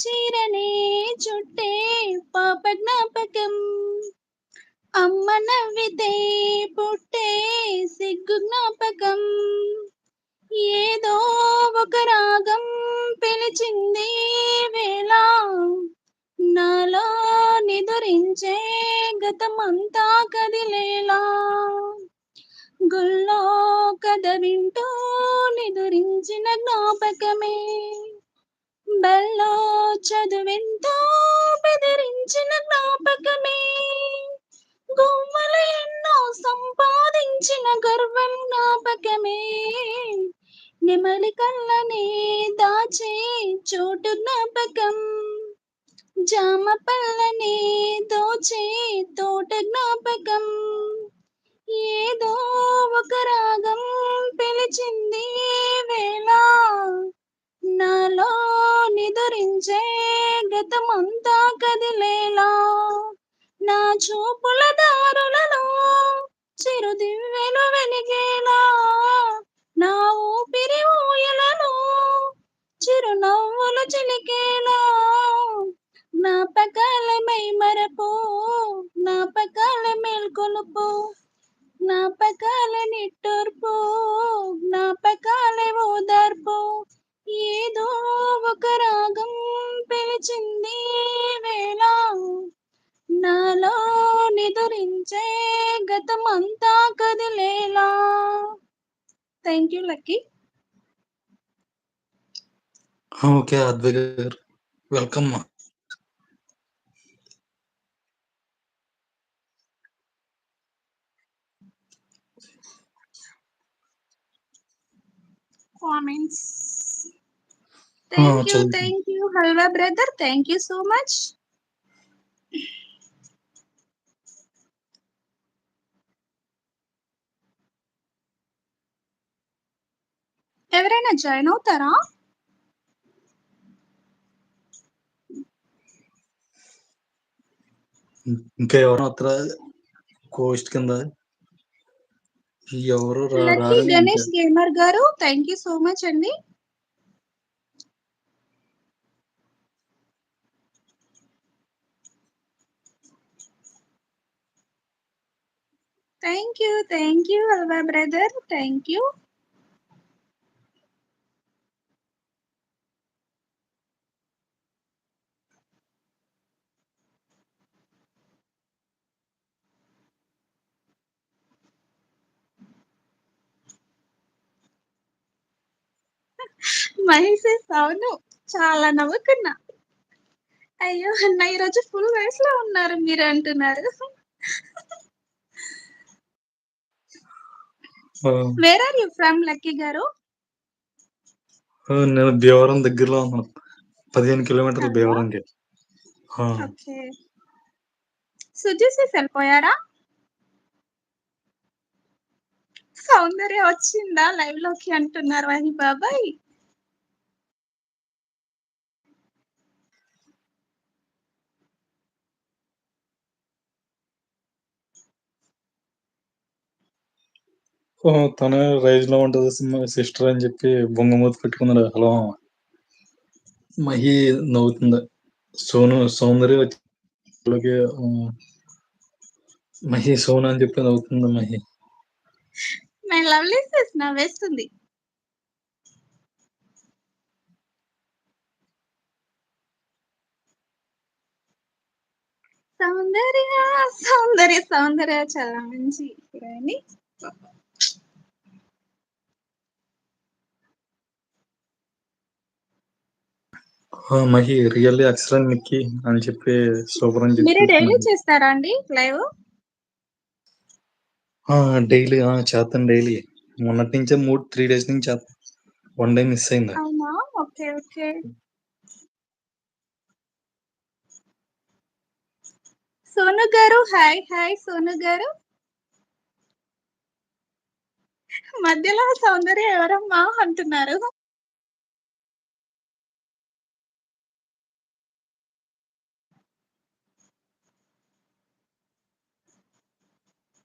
చీరనే చుట్టే పాప జ్ఞాపకం. అమ్మ నవ్వితే పుట్టే సిగ్గు జ్ఞాపకం. ఏదో ఒక రాగం పిలిచింది వేళ, నాలో నిదురించే గతమంతా కదిలేలా. గుళ్ళో కథ వింటూ నిదురించిన జ్ఞాపకమే, బల్లో చదువెంతో బెదిరించిన జ్ఞాపకమే. గువ్వల ఎన్నో సంపాదించిన గర్వం జ్ఞాపకమే. నెమలి కళ్ళనే దాచే చోటు జ్ఞాపకం. జామ పళ్ళనే దోచే తోట జ్ఞాపకం. ఏదో ఒక రాగం పిలిచింది వేళ, నాలో నిదురించే గతమంతా కదిలేలా. నా చూపుల దారులలో చిరుదివ్వెలు వెలిగేలా, నా ఊపిరి ఊయలలో చిరునవ్వులు చిలికేలా. జ్ఞాపకాల మైమరపు, జ్ఞాపకాల మేల్కొలుపు, జ్ఞాపకాల నిట్టూర్పు, జ్ఞాపకాల ఓదార్పు. ఏదో ఒక రాగం పిలిచింది వేళ, నాలో నిదురించే గతమంతా కదిలేలా. Thank you Lucky. Okay Advaith గారు, welcome. Comments. Thank you Halwa brother, thank you so much. ఎవరైనా జాయిన్ అవుతారా? ఇంకా ఎవరు వస్తారా కోస్ట్ కింద? ఎవరు లక్కీ గణేష్ గేమర్ గారు, థ్యాంక్ యూ సో మచ్ అండి. Thank you Halwa brother, thank you. Mahesh అవును, చాలా నవ్వుకున్నా. అయ్యో అన్న ఈరోజు ఫుల్ వయసులో ఉన్నారు మీరు అంటున్నారు. Where are you from Lucky గారు? నేను భీమవరం దగ్గరలో ఉన్నాను, 15 కిలోమీటర్లు భీమవరంకి. ఓకే, సుజీసి వెళ్ళిపోయారా? సౌందర్య వచ్చిందా లైవ్ లోకి అంటున్నారు వహి బాబాయ్. తను రైజ్ లో ఉంటది సిస్టర్ అని చెప్పి బొంగమూతి పెట్టుకున్నాడు. హలో మహి నవ్వుతుంది. సౌందర్య వచ్చి మహి సోను అని చెప్పి నవ్వుతుంది. మహి మై లవ్లీ సిస్ నవ్వేస్తుంది. సౌందర్య సౌందర్య సౌందర్య చాలా మంచి heroine. Mahi really excellent Nikki అని చెప్పి సూపర్ అని చెప్పి. మీరు డైలీ చేస్తారా అండి లైవ్? డైలీ చేస్తాను. డైలీ మొన్నటి నుంచే 3 డేస్ నుంచి చేస్తాను. 1 డే మిస్ అయింది. అవునా, ఓకే ఓకే. సోను గారు హాయ్ హాయ్. సోను గారు మధ్యలో సౌందర్య ఎవరమ్మా అంటున్నారు.